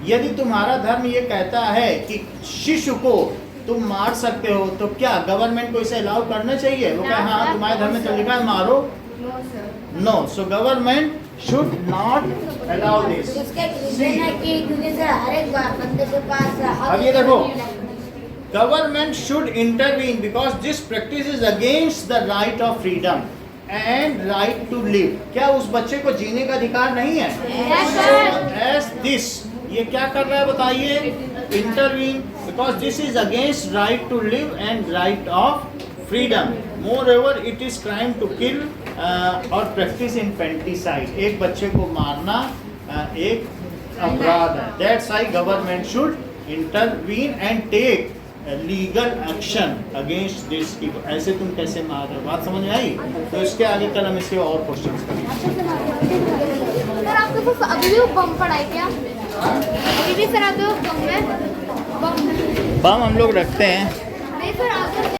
यदि तुम्हारा धर्म ये कहता है कि शिशु को तुम मार सकते हो, तो क्या गवर्नमेंट को इसे अलाउ करना चाहिए? वो कहे हाँ तुम्हारे धर्म में तो लिखा है मारो। No, so government should not allow this. अब ये देखो, government should intervene because this practice is against the right of freedom and right to live. क्या उस बच्चे को जीने का अधिकार नहीं है? As this, ये क्या कर रहा है बताइए? intervene because this is against right to live and right of freedom. Moreover, it is crime to kill or practice infanticide. एक बच्चे को मारना एक अपराध है. That's why government should intervene and take legal action against this. ऐसे तुम कैसे मार रहे हो, बात समझ में आई? तो इसके आगे कल हम इसके और क्वेश्चंस करेंगे. सर आपके पास अभी भी बम पड़ा है क्या? अभी भी सर आपके पास बम है? बम बम हम लोग रखते हैं. नहीं सर आपके